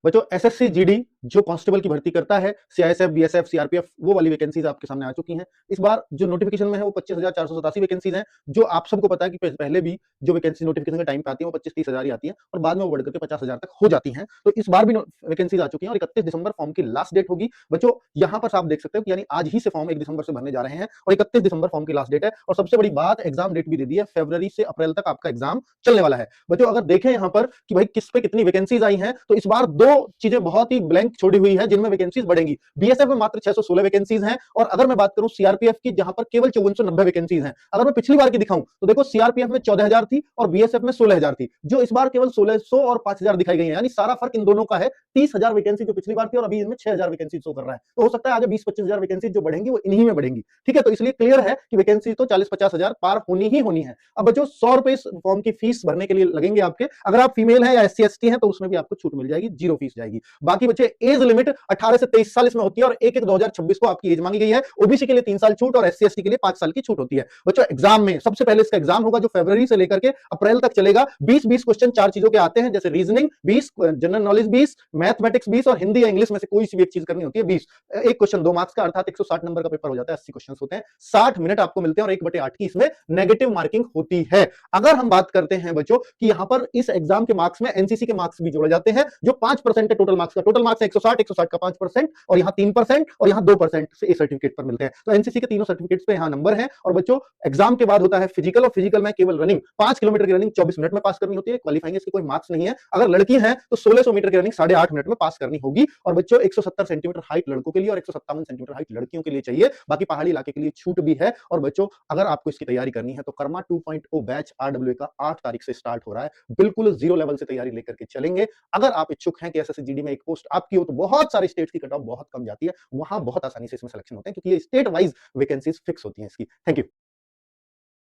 बच्चों SSC GD जो constable की भर्ती करता है, सीआईएसएफ, बीएसएफ, सीआरपीएफ, वो वाली वैकेंसीज आपके सामने आ चुकी हैं। इस बार जो नोटिफिकेशन में है वो 25,487 वैकेंसीज हैं, जो आप सबको पता है कि पहले भी जो वैकेंसी नोटिफिकेशन के टाइम पे आती है वो 25-30 हजार ही आती है और बाद में वो बढ़ करके 50,000 तक हो जाती हैं। तो इस बार भी वैकेंसीज आ चुकी हैं और 31 दिसंबर फॉर्म की लास्ट डेट होगी। बच्चों यहाँ पर आप देख सकते हो कि यानी आज ही से फॉर्म 1 दिसंबर से भरने जा रहे हैं और 31 दिसंबर फॉर्म की लास्ट डेट है। और सबसे बड़ी बात, एग्जाम डेट भी दे दी है, फरवरी से अप्रैल तक आपका एग्जाम चलने वाला है। बच्चों अगर देखें यहाँ पर कि भाई किस पे कितनी वैकेंसीज आई हैं, तो इस बार दो चीजें बहुत ही ब्लैंक छोड़ी हुई है जिनमें वैकेंसीज बढ़ेंगी। बीएसएफ में मात्र 616 वैकेंसीज हैं और अगर मैं बात करूं सीआरपीएफ की, जहां पर केवल 5490 वैकेंसीज हैं। अगर मैं पिछली बार की दिखाऊं तो देखो सीआरपीएफ में 14,000 थी और बीएसएफ में 16,000 थी, जो इस बार केवल 1600 और 5,000 दिखाई गई है। यानी सारा फर्क इन दोनों का है। 30,000 वैकेंसी जो पिछली बार थी और अभी इनमें 6,000 वैकेंसी शो कर रहा है। तो हो सकता है आगे 20-25,000 वैकेंसी जो बढ़ेंगी वो इन्हीं में बढ़ेंगी। ठीक है, तो इसलिए क्लियर है कि वैकेंसी तो 40-50,000 पार होनी ही होनी है। अब बच्चों 100 रुपए इस फॉर्म की फीस भरने के लिए लगेंगे आपके। अगर आप फीमेल हैं या एससी एसटी हैं तो उसमें भी आपको छूट मिल जाएगी, जीरो फीस जाएगी। बाकी बच्चे एज लिमिट 18 से 23 साल इसमें होती है और 1/1/2026 को आपकी एज मांगी गई है। ओबीसी के लिए 3 साल छूट और एससी एसटी के लिए 5 साल की छूट होती है। बच्चों एग्जाम में सबसे पहले इसका एग्जाम होगा जो फरवरी से लेकर के अप्रैल तक चलेगा। 20-20 क्वेश्चन 4 चीजों के आते हैं, जैसे रीजनिंग 20, जनरल नॉलेज 20, मैथमेटिक्स 20 और हिंदी या इंग्लिश में से कोई सी भी एक चीज करनी होती है 20। एक क्वेश्चन 2 मार्क्स का, अर्थात 160 नंबर का पेपर हो जाता है। 80 क्वेश्चन होते हैं, 60 मिनट आपको मिलते हैं और 1/8 की इसमें नेगेटिव मार्किंग होती है। अगर हम बात करते हैं बच्चों कि यहां पर इस एग्जाम के मार्क्स में एनसीसी के मार्क्स भी जोड़े जाते हैं, जो 5% है टोटल मार्क्स का। टोटल मार्क्स 160, 160 का 5% और यहां 3% और यहां 2% से इस सर्टिफिकेट पर मिलते हैं। तो एनसीसी के तीनों सर्टिफिकेट्स पे यहां नंबर है। और बच्चों एग्जाम के बाद होता है फिजिकल, और फिजिकल में केवल रनिंग 5 किलोमीटर की रनिंग 24 मिनट में पास करनी होती है। क्वालिफाइंग इसके कोई मार्क्स नहीं है। अगर लड़की है तो 1600 मीटर की रनिंग 8.5 मिनट में पास करनी होगी। और बच्चों 170 सेंटीमीटर हाइट लड़कों के लिए और 157 सेंटीमीटर हाइट लड़कियों के लिए चाहिए। बाकी पहाड़ी इलाके के लिए छूट भी है। और बच्चों अगर आपको इसकी तैयारी करनी है तो कर्मा 2.0 बैच आरडब्ल्यू का 8 तारीख से स्टार्ट हो रहा है। बिल्कुल जीरो लेवल से तैयारी लेकर के चलेंगे। अगर आप इच्छुक हैं कि एसएससी जीडी में एक पोस्ट आपकी हो, तो बहुत सारे स्टेट्स की कट ऑफ बहुत कम जाती है, वहां बहुत आसानी से इसमें सिलेक्शन होते हैं क्योंकि ये स्टेट वाइज वैकेंसीज फिक्स होती हैं इसकी। Thank you.